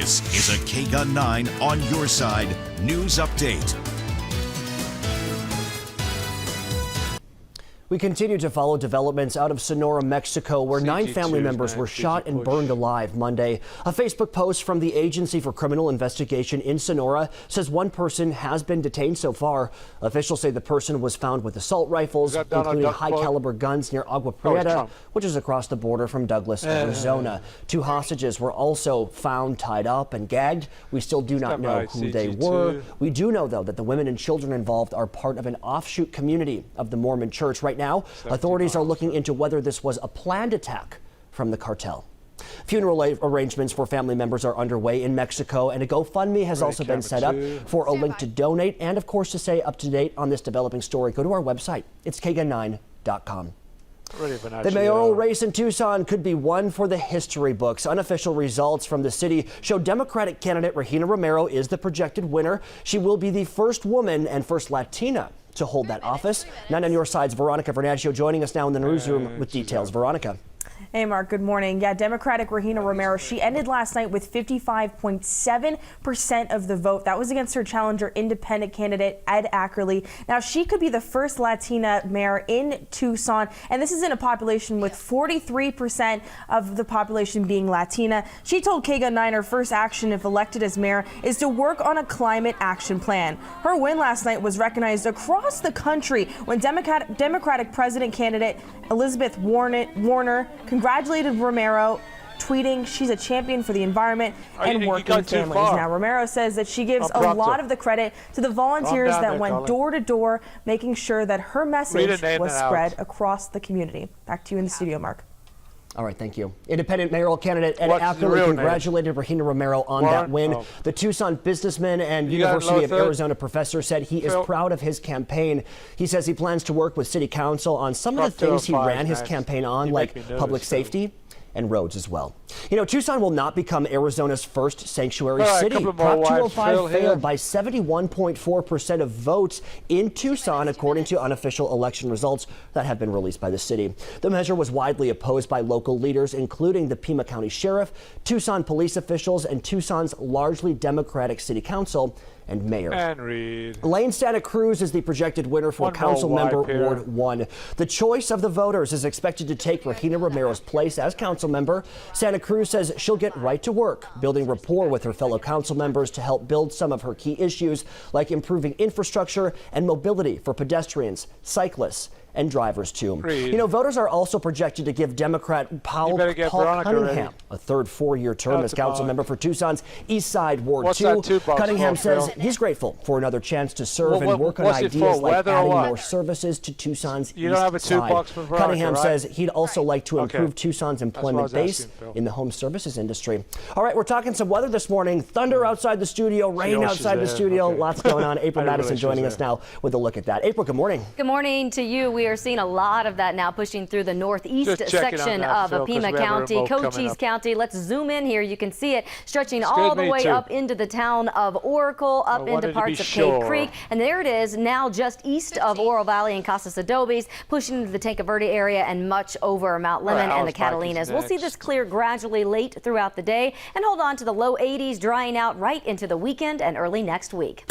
This is a KGUN9 On Your Side news update. We continue to follow developments out of Sonora, Mexico, where 9 family members were shot and burned alive Monday. A Facebook post from the Agency for Criminal Investigation in Sonora says one person has been detained so far. Officials say the person was found with assault rifles, including high-caliber guns near Agua Prieta, which is across the border from Douglas, Arizona. 2 hostages were also found tied up and gagged. We still do not know who they were. We do know, though, that the women and children involved are part of an offshoot community of the Mormon Church. Right now, authorities are looking into whether this was a planned attack from the cartel. Funeral arrangements for family members are underway in Mexico, and a GoFundMe has also been set up for a link to donate and, of course, to stay up to date on this developing story. Go to our website. It's KGUN9.com. The mayoral race in Tucson could be one for the history books. Unofficial results from the city show Democratic candidate Regina Romero is the projected winner. She will be the first woman and first Latina to hold that office. 9 on Your Side's Veronica Vernaggio joining us now in the newsroom with details. Veronica. Hey, Mark. Good morning. Yeah, Democratic Regina Romero, she ended last night with 55.7% of the vote. That was against her challenger, independent candidate Ed Ackerley. Now, she could be the first Latina mayor in Tucson, and this is in a population with 43% of the population being Latina. She told KGUN9 her first action, if elected as mayor, is to work on a climate action plan. Her win last night was recognized across the country when Democratic president candidate Elizabeth Warner congratulated Romero, tweeting she's a champion for the environment and working families. Now, Romero says that she gives a lot of the credit to the volunteers that went door to door, making sure that her message was spread across the community. Back to you in the studio, Mark. All right, thank you. Independent mayoral candidate Ed Ackerley congratulated Regina Romero on that win. The Tucson businessman and University of Arizona professor said he is proud of his campaign. He says he plans to work with city council on some of the things he ran his campaign on, like public safety and roads as well. You know, Tucson will not become Arizona's first sanctuary city. Prop 205 failed by 71.4% of votes in Tucson, according to unofficial election results that have been released by the city. The measure was widely opposed by local leaders, including the Pima County Sheriff, Tucson police officials, and Tucson's largely Democratic city council and mayor. Lane Santa Cruz is the projected winner for council member Ward 1. The choice of the voters is expected to take Regina Romero's place as council member. Santa Cruz says she'll get right to work, building rapport with her fellow council members to help build some of her key issues, like improving infrastructure and mobility for pedestrians, cyclists, and drivers too. You know, voters are also projected to give Democrat Paul Cunningham a third 4-year term as council member for Tucson's East Side Ward 2. Cunningham says he's grateful for another chance to serve and work on ideas like adding more services to Tucson's East Side. Cunningham says he'd also like to improve Tucson's employment base in the home services industry. All right, we're talking some weather this morning. Thunder outside the studio, rain outside the studio. Lots going on. April Madison joining us now with a look at that. April, good morning. Good morning to you. We are seeing a lot of that now pushing through the northeast section of Pima County, Cochise County. Let's zoom in here. You can see it stretching all the way up into the town of Oracle, up into parts of Cave Creek. And there it is now just east of Oro Valley and Casas Adobes, pushing into the Tanque Verde area and much over Mount Lemmon and the Catalinas. We'll see this clear gradually late throughout the day and hold on to the low 80s, drying out right into the weekend and early next week.